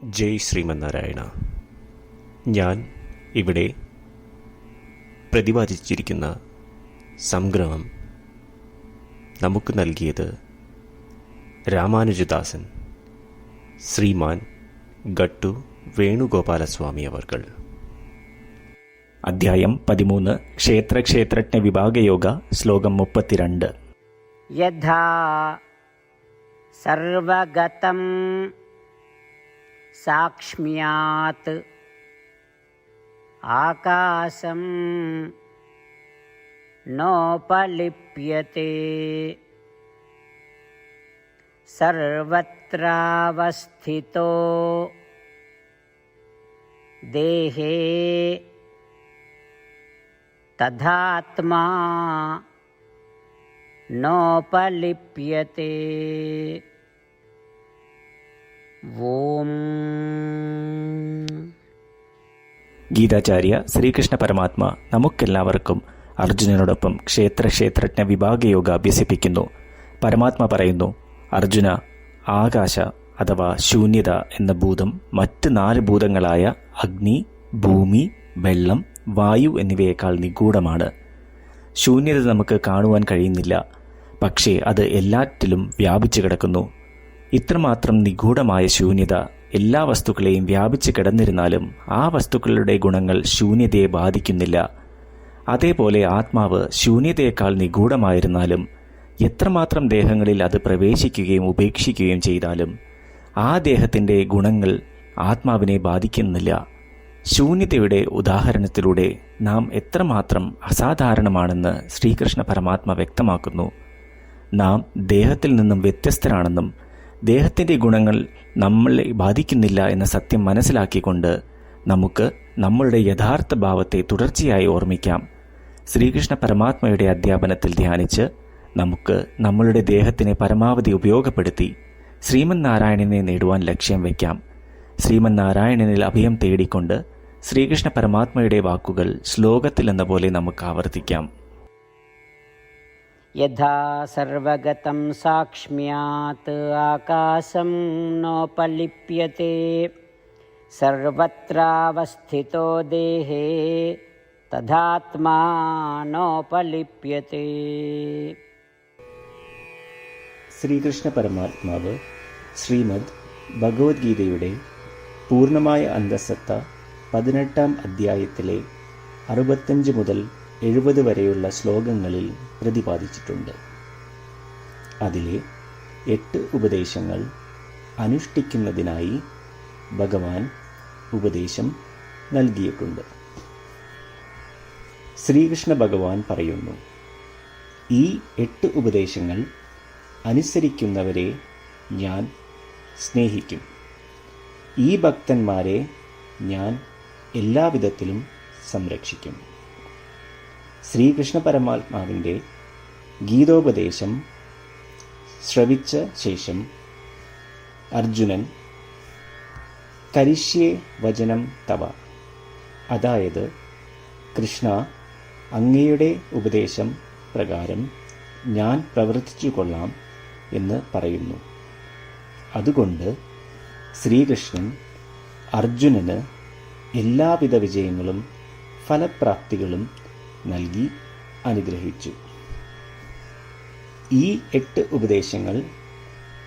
ജയ് ശ്രീമന്നാരായണ. ഞാൻ ഇവിടെ പ്രതിപാദിച്ചിരിക്കുന്ന സംഗ്രഹം നമുക്ക് നൽകിയത് രാമാനുജദാസൻ ശ്രീമാൻ ഗട്ടു വേണുഗോപാലസ്വാമി അവർകൾ. അധ്യായം 13 ക്ഷേത്രജ്ഞ വിഭാഗയോഗ. ശ്ലോകം 32. യഥാ സർവഗതം സാക്ഷ്മ്യാത് ആകാശം നോപലിപ്യത്തെ സർവത്രാവസ്ഥിതോ ദേഹേ തഥാത്മാ നോപലിപ്യത്തെ. ഓം. ഗീതാചാര്യ ശ്രീകൃഷ്ണ പരമാത്മ നമുക്കെല്ലാവർക്കും അർജുനനോടൊപ്പം ക്ഷേത്രജ്ഞ വിഭാഗയോഗ അഭ്യസിപ്പിക്കുന്നു. പരമാത്മ പറയുന്നു, അർജുന, ആകാശ അഥവാ ശൂന്യത എന്ന ഭൂതം മറ്റ് 4 ഭൂതങ്ങളായ അഗ്നി, ഭൂമി, വെള്ളം, വായു എന്നിവയേക്കാൾ നിഗൂഢമാണ്. ശൂന്യത നമുക്ക് കാണുവാൻ കഴിയുന്നില്ല, പക്ഷേ അത് എല്ലാറ്റിലും വ്യാപിച്ചു കിടക്കുന്നു. ഇത്രമാത്രം നിഗൂഢമായ ശൂന്യത എല്ലാ വസ്തുക്കളെയും വ്യാപിച്ചു കിടന്നിരുന്നാലും ആ വസ്തുക്കളുടെ ഗുണങ്ങൾ ശൂന്യതയെ ബാധിക്കുന്നില്ല. അതേപോലെ ആത്മാവ് ശൂന്യതയേക്കാൾ നിഗൂഢമായിരുന്നാലും എത്രമാത്രം ദേഹങ്ങളിൽ അത് പ്രവേശിക്കുകയും ഉപേക്ഷിക്കുകയും ചെയ്താലും ആ ദേഹത്തിൻ്റെ ഗുണങ്ങൾ ആത്മാവിനെ ബാധിക്കുന്നില്ല. ശൂന്യതയുടെ ഉദാഹരണത്തിലൂടെ നാം എത്രമാത്രം അസാധാരണമാണെന്ന് ശ്രീകൃഷ്ണ പരമാത്മ വ്യക്തമാക്കുന്നു. നാം ദേഹത്തിൽ നിന്നും വ്യത്യസ്തരാണെന്നും ദേഹത്തിൻ്റെ ഗുണങ്ങൾ നമ്മളെ ബാധിക്കുന്നില്ല എന്ന സത്യം മനസ്സിലാക്കിക്കൊണ്ട് നമുക്ക് നമ്മളുടെ യഥാർത്ഥ ഭാവത്തെ തുടർച്ചയായി ഓർമ്മിക്കാം. ശ്രീകൃഷ്ണ പരമാത്മയുടെ അധ്യാപനത്തിൽ ധ്യാനിച്ച് നമുക്ക് നമ്മളുടെ ദേഹത്തിനെ പരമാവധി ഉപയോഗപ്പെടുത്തി ശ്രീമന്നാരായണനെ നേടുവാൻ ലക്ഷ്യം വയ്ക്കാം. ശ്രീമന്നാരായണനിൽ അഭയം തേടിക്കൊണ്ട് ശ്രീകൃഷ്ണ പരമാത്മയുടെ വാക്കുകൾ ശ്ലോകത്തിൽ എന്ന പോലെ നമുക്ക് ആവർത്തിക്കാം. യഥാ സർവഗതം സാക്ഷ്മ്യാത് ആകാശം നോപലിപ്യത്തെ സർവത്രാവസ്ഥിതോ ദേഹേ തഥാത്മാ നോപലിപ്യത്തെ. ശ്രീകൃഷ്ണ പരമാത്മാവ് ശ്രീമദ് ഭഗവത്ഗീതയുടെ പൂർണ്ണമായ അന്തസത്ത 18-ാം അധ്യായത്തിലെ 65 മുതൽ 70 വരെയുള്ള ശ്ലോകങ്ങളിൽ പ്രതിപാദിച്ചിട്ടുണ്ട്. അതിലെ 8 ഉപദേശങ്ങൾ അനുഷ്ഠിക്കുന്നതിനായി ഭഗവാൻ ഉപദേശം നൽകിയിട്ടുണ്ട്. ശ്രീകൃഷ്ണ ഭഗവാൻ പറയുന്നു, ഈ 8 ഉപദേശങ്ങൾ അനുസരിക്കുന്നവരെ ഞാൻ സ്നേഹിക്കും. ഈ ഭക്തന്മാരെ ഞാൻ എല്ലാവിധത്തിലും സംരക്ഷിക്കും. ശ്രീകൃഷ്ണ പരമാത്മാവിൻ്റെ ഗീതോപദേശം ശ്രവിച്ച ശേഷം അർജുനൻ കരിഷ്യേ വചനം തവ, അതായത് കൃഷ്ണ, അങ്ങയുടെ ഉപദേശം പ്രകാരം ഞാൻ പ്രവർത്തിച്ചു കൊള്ളാം എന്ന് പറയുന്നു. അതുകൊണ്ട് ശ്രീകൃഷ്ണൻ അർജുനന് എല്ലാവിധ വിജയങ്ങളും ഫലപ്രാപ്തികളും നൽകി അനുഗ്രഹിച്ചു. ഈ 8 ഉപദേശങ്ങൾ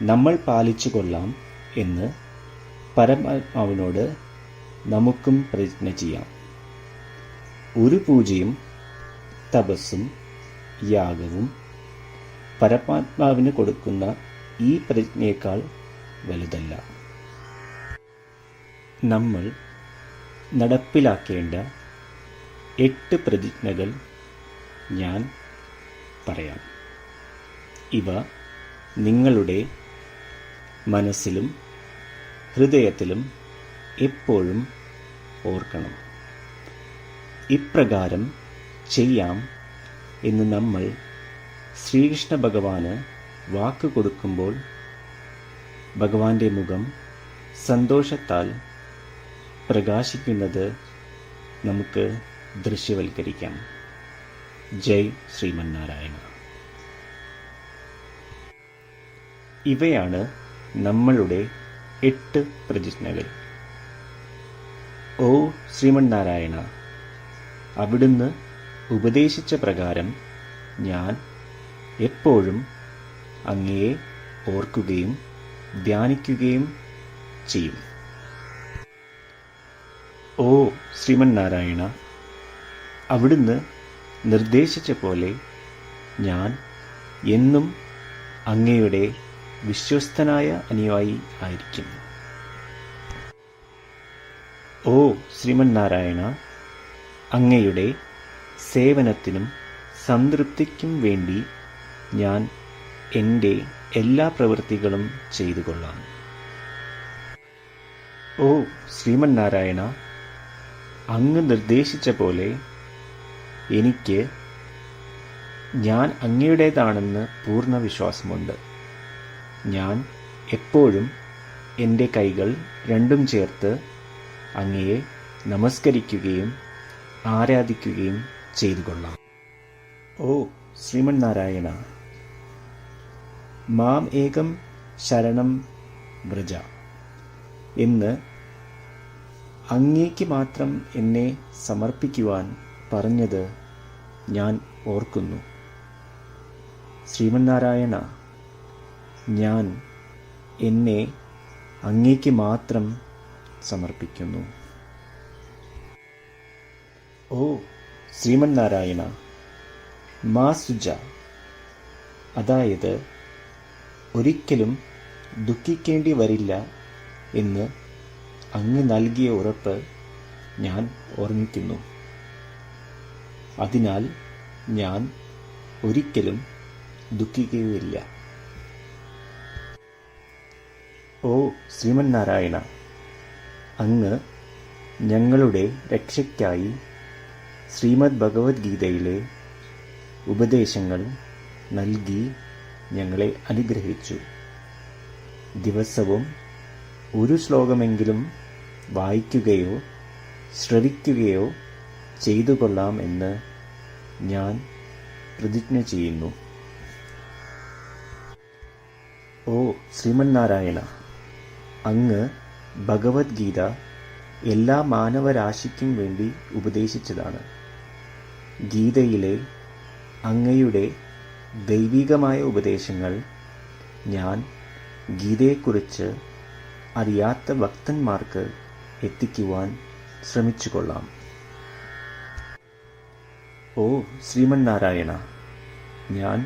നമ്മൾ പാലിച്ചു കൊള്ളാം എന്ന് പരമാത്മാവിനോട് നമുക്കും പ്രതിജ്ഞ ചെയ്യാം. ഒരു പൂജയും തപസ്സും യാഗവും പരമാത്മാവിന് കൊടുക്കുന്ന ഈ പ്രതിജ്ഞയേക്കാൾ വലുതല്ല. നമ്മൾ നടപ്പിലാക്കേണ്ട 8 പ്രതിജ്ഞകൾ ഞാൻ പറയാം. ഇവ നിങ്ങളുടെ മനസ്സിലും ഹൃദയത്തിലും എപ്പോഴും ഓർക്കണം. ഇപ്രകാരം ചെയ്യാം എന്ന് നമ്മൾ ശ്രീകൃഷ്ണ ഭഗവാന് വാക്ക് കൊടുക്കുമ്പോൾ ഭഗവാന്റെ മുഖം സന്തോഷത്താൽ പ്രകാശിക്കുന്നത് നമുക്ക് ദൃശ്യവൽക്കരിക്കാം. ജയ് ശ്രീമന്നാരായണ. ഇവയാണ് നമ്മളുടെ 8 പ്രതിജ്ഞകൾ. ഓ ശ്രീമന്നാരായണ, അവിടുന്ന് ഉപദേശിച്ച പ്രകാരം ഞാൻ എപ്പോഴും അങ്ങയെ ഓർക്കുകയും ധ്യാനിക്കുകയും ചെയ്യും. ഓ ശ്രീമന്നാരായണ, അവിടുന്ന് നിർദ്ദേശിച്ച പോലെ ഞാൻ എന്നും അങ്ങയുടെ വിശ്വസ്തനായ അനുയായി ആയിരിക്കും. ഓ ശ്രീമന്നാരായണ, അങ്ങയുടെ സേവനത്തിനും സംതൃപ്തിക്കും വേണ്ടി ഞാൻ എൻ്റെ എല്ലാ പ്രവൃത്തികളും ചെയ്തു കൊള്ളാം. ഓ ശ്രീമന്നാരായണ, അങ്ങ് നിർദ്ദേശിച്ച പോലെ എനിക്ക് ഞാൻ അങ്ങയുടേതാണെന്ന് പൂർണ്ണ വിശ്വാസമുണ്ട്. ഞാൻ എപ്പോഴും എൻ്റെ കൈകൾ രണ്ടും ചേർത്ത് അങ്ങയെ നമസ്കരിക്കുകയും ആരാധിക്കുകയും ചെയ്തു കൊള്ളാം. ഓ ശ്രീമന്നാരായണ, മാം ഏകം ശരണം വ്രജ എന്ന് അങ്ങേക്ക് മാത്രം എന്നെ സമർപ്പിക്കുവാൻ പറഞ്ഞത് ഞാൻ ഓർക്കുന്നു. ശ്രീമന്നാരായണ, ഞാൻ എന്നെ അങ്ങേക്ക് മാത്രം സമർപ്പിക്കുന്നു. ഓ ശ്രീമന്നാരായണ, മാ സുജ, അതായത് ഒരിക്കലും ദുഃഖിക്കേണ്ടി വരില്ല എന്ന് അങ്ങ് നൽകിയ ഉറപ്പ് ഞാൻ ഓർമ്മിക്കുന്നു. അതിനാൽ ഞാൻ ഒരിക്കലും ദുഃഖിക്കുകയില്ല. ഓ ശ്രീമന്നാരായണ, അങ്ങ് ഞങ്ങളുടെ രക്ഷയ്ക്കായി ശ്രീമദ് ഭഗവത്ഗീതയിലെ ഉപദേശങ്ങൾ നൽകി ഞങ്ങളെ അനുഗ്രഹിച്ചു. ദിവസവും ഒരു ശ്ലോകമെങ്കിലും വായിക്കുകയോ ശ്രവിക്കുകയോ ചെയ്തു കൊള്ളാം എന്ന് ഞാൻ പ്രതിജ്ഞ ചെയ്യുന്നു. ഓ ശ്രീമന്നാരായണ, അങ്ങ് ഭഗവത്ഗീത എല്ലാ മാനവരാശിക്കും വേണ്ടി ഉപദേശിച്ചതാണ്. ഗീതയിലെ അങ്ങയുടെ ദൈവികമായ ഉപദേശങ്ങൾ ഞാൻ ഗീതയെക്കുറിച്ച് അറിയാത്ത ഭക്തന്മാർക്ക് എത്തിക്കുവാൻ ശ്രമിച്ചുകൊള്ളാം. ഓ ശ്രീമന്നാരായണ, ഞാൻ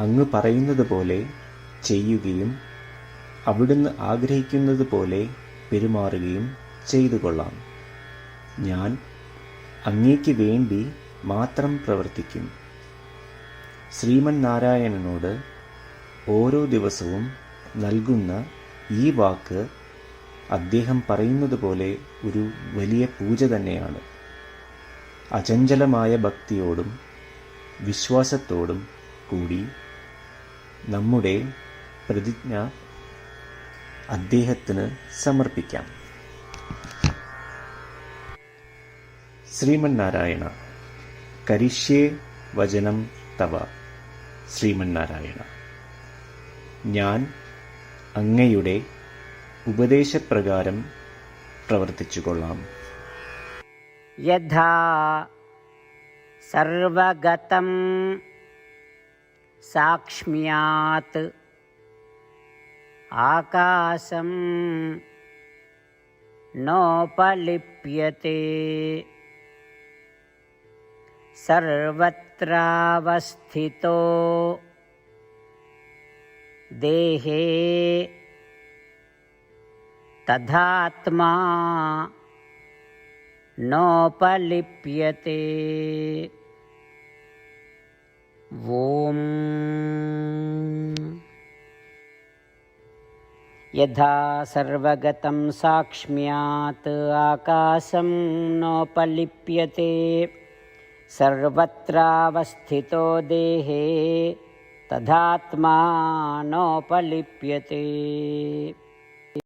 അങ്ങ് പറയുന്നത് പോലെ ചെയ്യുകയും അവിടുന്ന് ആഗ്രഹിക്കുന്നത് പോലെ പെരുമാറുകയും ചെയ്തു കൊള്ളാം. ഞാൻ അങ്ങേക്ക് വേണ്ടി മാത്രം പ്രവർത്തിക്കും. ശ്രീമന്നാരായണനോട് ഓരോ ദിവസവും നൽകുന്ന ഈ വാക്ക് അദ്ദേഹം പറയുന്നത് പോലെ ഒരു വലിയ പൂജ തന്നെയാണ്. അചഞ്ചലമായ ഭക്തിയോടും വിശ്വാസത്തോടും കൂടി നമ്മുടെ പ്രതിജ്ഞ അദ്ദേഹത്തിന് സമർപ്പിക്കാം. ശ്രീമന്നാരായണ, കരിഷ്യേ വചനം തവ. ശ്രീമന്നാരായണ, ഞാൻ അങ്ങയുടെ ഉപദേശപ്രകാരം പ്രവർത്തിച്ചുകൊള്ളാം. യഥാ സർവഗതം സാക്ഷ്മ്യാത് ആകാശം നോപലിപ്യത്തെ സർവത്രാവസ്ഥിതോ ദേഹേ തഥാത്മാ നോപലിപ്യത്തെ. ഓം യഥാ സർവഗതം സാക്ഷ്മ്യാത് ആകാശം നോപലിപ്യത്തെ സർവത്രാവസ്ഥിതോ ദേഹേ തഥാത്മാ നോപലിപ്യത്തെ.